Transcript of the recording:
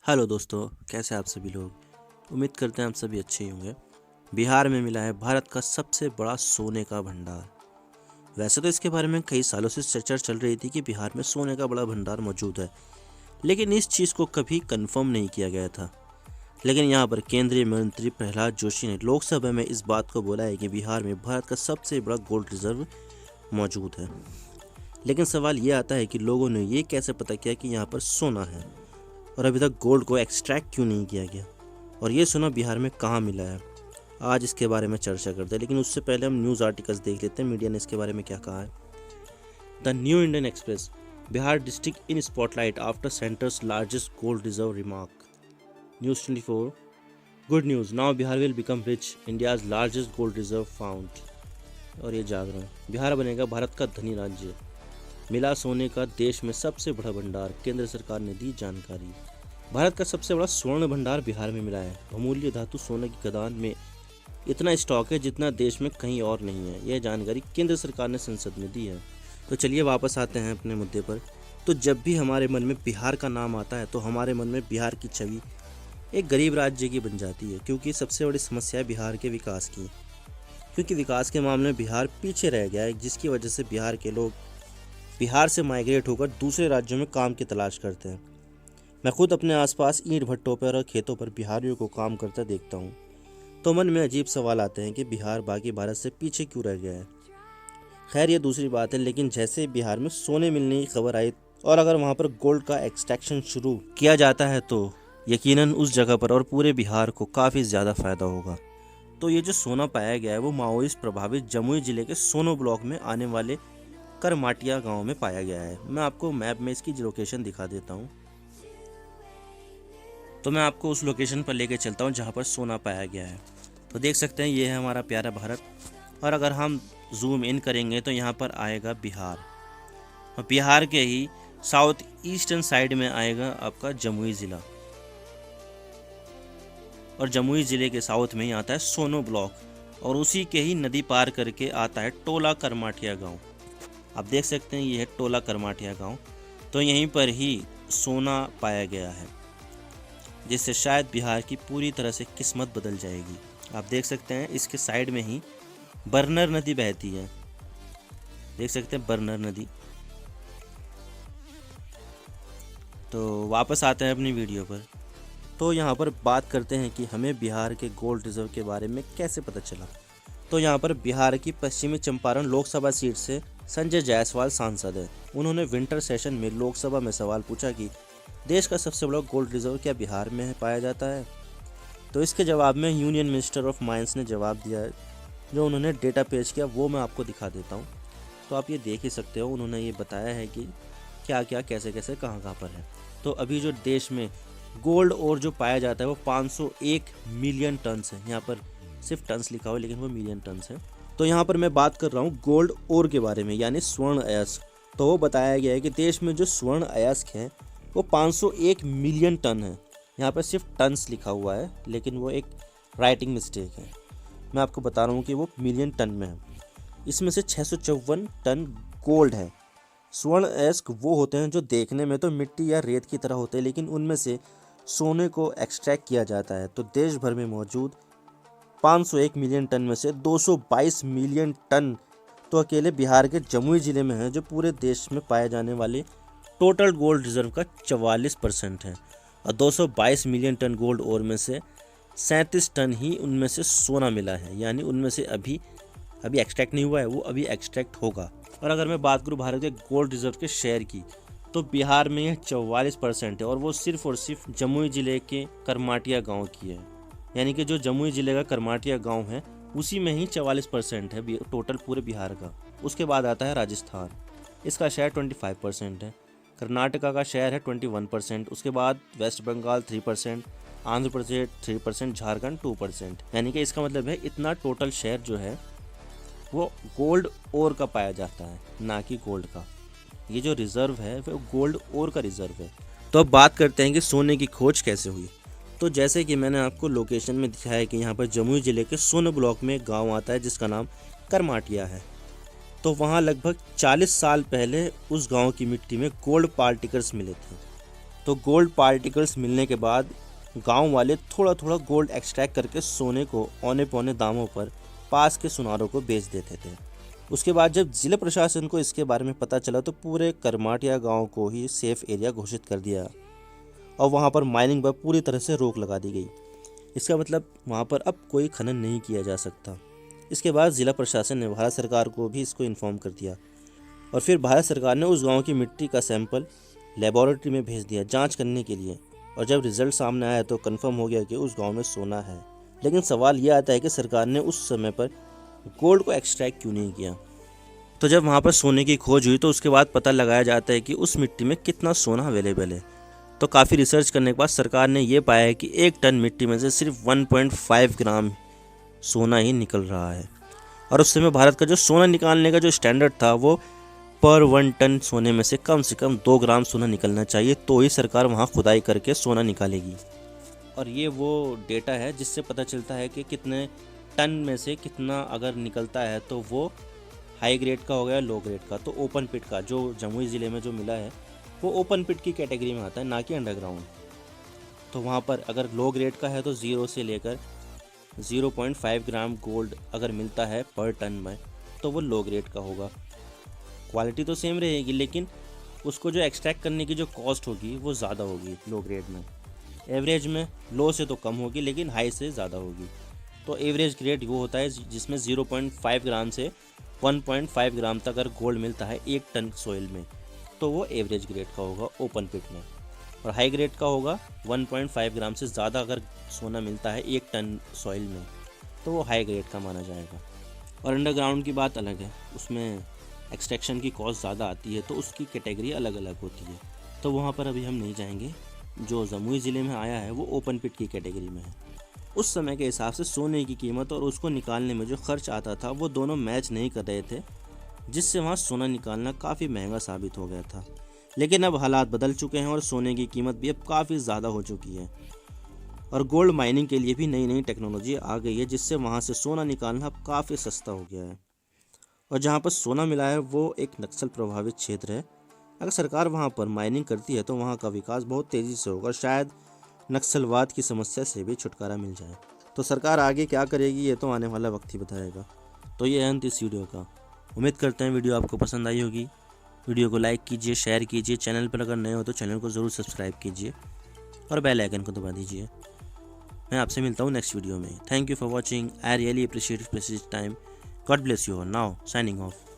Hello दोस्तों, कैसे आप सभी लोग। उम्मीद करते हैं आप सभी अच्छे ही होंगे। बिहार में मिला है भारत का सबसे बड़ा सोने का भंडार। वैसे तो इसके बारे में कई सालों से चर्चा चल रही थी कि बिहार में सोने का बड़ा भंडार मौजूद है, लेकिन इस चीज़ को कभी कंफर्म नहीं किया गया था। लेकिन यहाँ पर केंद्रीय मंत्री प्रहलाद जोशी ने लोकसभा में इस बात को बोला है कि बिहार में भारत का सबसे बड़ा गोल्ड रिजर्व मौजूद है। लेकिन सवाल ये आता है कि लोगों ने ये कैसे पता किया कि यहाँ पर सोना है और अभी तक गोल्ड को एक्सट्रैक्ट क्यों नहीं किया गया, और ये सोना बिहार में कहाँ मिला है। आज इसके बारे में चर्चा करते हैं, लेकिन उससे पहले हम न्यूज़ आर्टिकल्स देख लेते हैं मीडिया ने इसके बारे में क्या कहा है। The new Indian express, Bihar district in spotlight after centres largest gold reserve remark. News 24, good news, now Bihar will become rich, India's largest gold reserve found. और ये जागरण, बिहार बनेगा भारत का धनी राज्य, मिला सोने का देश में सबसे बड़ा भंडार, केंद्र सरकार ने दी जानकारी। भारत का सबसे बड़ा स्वर्ण भंडार बिहार में मिला है। बहुमूल्य धातु सोने की खदान में इतना स्टॉक है जितना देश में कहीं और नहीं है। यह जानकारी केंद्र सरकार ने संसद में दी है। तो चलिए वापस आते हैं अपने मुद्दे पर। तो जब भी हमारे मन में बिहार का नाम आता है तो हमारे मन में बिहार की छवि एक गरीब राज्य की बन जाती है, क्योंकि सबसे बड़ी समस्या है बिहार के विकास की। क्योंकि विकास के मामले में बिहार पीछे रह गया है, जिसकी वजह से बिहार के लोग बिहार से माइग्रेट होकर दूसरे राज्यों में काम की तलाश करते हैं। मैं खुद अपने आसपास ईंट भट्टों पर और खेतों पर बिहारियों को काम करता देखता हूँ, तो मन में अजीब सवाल आते हैं कि बिहार बाकी भारत से पीछे क्यों रह गया है। खैर ये दूसरी बात है, लेकिन जैसे बिहार में सोने मिलने की खबर आई और अगर वहाँ पर गोल्ड का एक्सट्रैक्शन शुरू किया जाता है तो यकीनन उस जगह पर और पूरे बिहार को काफ़ी ज़्यादा फायदा होगा। तो ये जो सोना पाया गया है वो माओइस्ट प्रभावित जमुई जिले के सोनो ब्लॉक में आने वाले करमाटिया गांव में पाया गया है। मैं आपको मैप में इसकी लोकेशन दिखा देता हूँ। तो मैं आपको उस लोकेशन पर लेके चलता हूँ जहाँ पर सोना पाया गया है। तो देख सकते हैं ये है हमारा प्यारा भारत, और अगर हम जूम इन करेंगे तो यहाँ पर आएगा बिहार, और बिहार के ही साउथ ईस्टर्न साइड में आएगा आपका जमुई ज़िला, और जमुई ज़िले के साउथ में ही आता है सोनो ब्लॉक, और उसी के ही नदी पार करके आता है टोला करमाटिया गाँव। आप देख सकते हैं ये है टोला करमाटिया गांव। तो यहीं पर ही सोना पाया गया है, जिससे शायद बिहार की पूरी तरह से किस्मत बदल जाएगी। आप देख सकते हैं इसके साइड में ही बरनर नदी बहती है, देख सकते हैं बरनर नदी। तो वापस आते हैं अपनी वीडियो पर। तो यहाँ पर बात करते हैं कि हमें बिहार के गोल्ड रिजर्व के बारे में कैसे पता चला। तो यहाँ पर बिहार की पश्चिमी चंपारण लोकसभा सीट से संजय जायसवाल सांसद है। उन्होंने विंटर सेशन में लोकसभा में सवाल पूछा कि देश का सबसे बड़ा गोल्ड रिजर्व क्या बिहार में पाया जाता है। तो इसके जवाब में यूनियन मिनिस्टर ऑफ माइंस ने जवाब दिया है। जो उन्होंने डेटा पेश किया वो मैं आपको दिखा देता हूँ, तो आप ये देख ही सकते हो। उन्होंने ये बताया है कि क्या क्या कैसे कैसे कहाँ पर है। तो अभी जो देश में गोल्ड और जो पाया जाता है वो 501 मिलियन टन्स है। यहाँ पर सिर्फ टन्स लिखा हुआ है लेकिन वो मिलियन टन्स है। तो यहाँ पर मैं बात कर रहा हूँ गोल्ड ओर के बारे में, यानी स्वर्ण अयस्क। तो वो बताया गया है कि देश में जो स्वर्ण अयस्क हैं वो 501 मिलियन टन है। यहाँ पर सिर्फ टन्स लिखा हुआ है लेकिन वो एक राइटिंग मिस्टेक है। मैं आपको बता रहा हूँ कि वो मिलियन टन में है। इसमें से 654 टन गोल्ड है। स्वर्ण अयस्क वो होते हैं जो देखने में तो मिट्टी या रेत की तरह होते हैं, लेकिन उनमें से सोने को एक्सट्रैक्ट किया जाता है। तो देश भर में मौजूद 501 मिलियन टन में से 222 मिलियन टन तो अकेले बिहार के जमुई ज़िले में है, जो पूरे देश में पाए जाने वाले टोटल गोल्ड रिजर्व का 44% है। और 222 मिलियन टन गोल्ड और में से 37 टन ही उनमें से सोना मिला है, यानी उनमें से अभी एक्सट्रैक्ट नहीं हुआ है, वो अभी एक्सट्रैक्ट होगा। और अगर मैं बात करूँ भारत के गोल्ड रिजर्व के शेयर की, तो बिहार में यह 44% है, और वो सिर्फ और सिर्फ जमुई ज़िले के करमाटिया गाँव की है। यानी कि जो जमुई ज़िले का करमाटिया गांव है उसी में ही 44% है टोटल पूरे बिहार का। उसके बाद आता है राजस्थान, इसका शेयर 25% है। कर्नाटका का शेयर है 21%। उसके बाद वेस्ट बंगाल 3%, आंध्र प्रदेश 3%, झारखंड 2%। यानी कि इसका मतलब है इतना टोटल शेयर जो है वो गोल्ड ओर का पाया जाता है, ना कि गोल्ड का। ये जो रिज़र्व है वो गोल्ड ओर का रिज़र्व है। तो अब बात करते हैं कि सोने की खोज कैसे हुई। तो जैसे कि मैंने आपको लोकेशन में दिखाया है कि यहाँ पर जमुई ज़िले के सोनो ब्लॉक में एक गांव आता है जिसका नाम करमाटिया है। तो वहाँ लगभग 40 साल पहले उस गांव की मिट्टी में गोल्ड पार्टिकल्स मिले थे। तो गोल्ड पार्टिकल्स मिलने के बाद गांव वाले थोड़ा थोड़ा गोल्ड एक्सट्रैक्ट करके सोने को औने पौने दामों पर पास के सुनारों को बेच देते थे। उसके बाद जब जिला प्रशासन को इसके बारे में पता चला तो पूरे करमाटिया गांव को ही सेफ एरिया घोषित कर दिया और वहां पर माइनिंग पर पूरी तरह से रोक लगा दी गई। इसका मतलब वहां पर अब कोई खनन नहीं किया जा सकता। इसके बाद जिला प्रशासन ने भारत सरकार को भी इसको इन्फॉर्म कर दिया और फिर भारत सरकार ने उस गांव की मिट्टी का सैंपल लेबोरेटरी में भेज दिया जांच करने के लिए। और जब रिजल्ट सामने आया तो कंफर्म हो गया कि उस गांव में सोना है। लेकिन सवाल यह आता है कि सरकार ने उस समय पर गोल्ड को एक्सट्रैक्ट क्यों नहीं किया। तो जब वहाँ पर सोने की खोज हुई तो उसके बाद पता लगाया जाता है कि उस मिट्टी में कितना सोना अवेलेबल है। तो काफ़ी रिसर्च करने के बाद सरकार ने ये पाया है कि 1 टन मिट्टी में से सिर्फ 1.5 ग्राम सोना ही निकल रहा है। और उस समय भारत का जो सोना निकालने का जो स्टैंडर्ड था वो पर 1 टन सोने में से कम 2 ग्राम सोना निकलना चाहिए, तो ही सरकार वहाँ खुदाई करके सोना निकालेगी। और ये वो डेटा है जिससे पता चलता है कि कितने टन में से कितना अगर निकलता है तो वो हाई ग्रेड का हो गया, लो ग्रेड का। तो ओपन पिट का जो जमुई ज़िले में जो मिला है वो ओपन पिट की कैटेगरी में आता है, ना कि अंडरग्राउंड। तो वहाँ पर अगर लो ग्रेड का है तो 0 से लेकर 0.5 ग्राम गोल्ड अगर मिलता है पर टन में तो वो लो ग्रेड का होगा। क्वालिटी तो सेम रहेगी लेकिन उसको जो एक्सट्रैक्ट करने की जो कॉस्ट होगी वो ज़्यादा होगी लो ग्रेड में। एवरेज में लो से तो कम होगी लेकिन हाई से ज़्यादा होगी। तो एवरेज ग्रेड वो होता है जिसमें 0.5 ग्राम से 1.5 ग्राम तक अगर गोल्ड मिलता है 1 टन सोइल में तो वो एवरेज ग्रेड का होगा ओपन पिट में। और हाई ग्रेड का होगा 1.5 ग्राम से ज़्यादा अगर सोना मिलता है 1 टन सॉइल में तो वो हाई ग्रेड का माना जाएगा। और अंडरग्राउंड की बात अलग है, उसमें एक्सट्रैक्शन की कॉस्ट ज़्यादा आती है तो उसकी कैटेगरी अलग अलग होती है। तो वहाँ पर अभी हम नहीं जाएंगे। जो जमुई ज़िले में आया है वो ओपन पिट की कैटेगरी में है। उस समय के हिसाब से सोने की कीमत और उसको निकालने में जो खर्च आता था वो दोनों मैच नहीं कर रहे थे, जिससे वहाँ सोना निकालना काफ़ी महंगा साबित हो गया था। लेकिन अब हालात बदल चुके हैं और सोने की कीमत भी अब काफ़ी ज़्यादा हो चुकी है और गोल्ड माइनिंग के लिए भी नई नई टेक्नोलॉजी आ गई है, जिससे वहाँ से सोना निकालना अब काफ़ी सस्ता हो गया है। और जहाँ पर सोना मिला है वो एक नक्सल प्रभावित क्षेत्र है। अगर सरकार वहाँ पर माइनिंग करती है तो वहाँ का विकास बहुत तेज़ी से होगा, शायद नक्सलवाद की समस्या से भी छुटकारा मिल जाए। तो सरकार आगे क्या करेगी ये तो आने वाला वक्त ही बताएगा। तो ये है अंत इस वीडियो का। उम्मीद करते हैं वीडियो आपको पसंद आई होगी। वीडियो को लाइक कीजिए, शेयर कीजिए, चैनल पर अगर नए हो तो चैनल को ज़रूर सब्सक्राइब कीजिए और बेल आइकन को दबा दीजिए। मैं आपसे मिलता हूँ नेक्स्ट वीडियो में। Thank you for watching. I really appreciate precious time. God bless you all. Now signing off.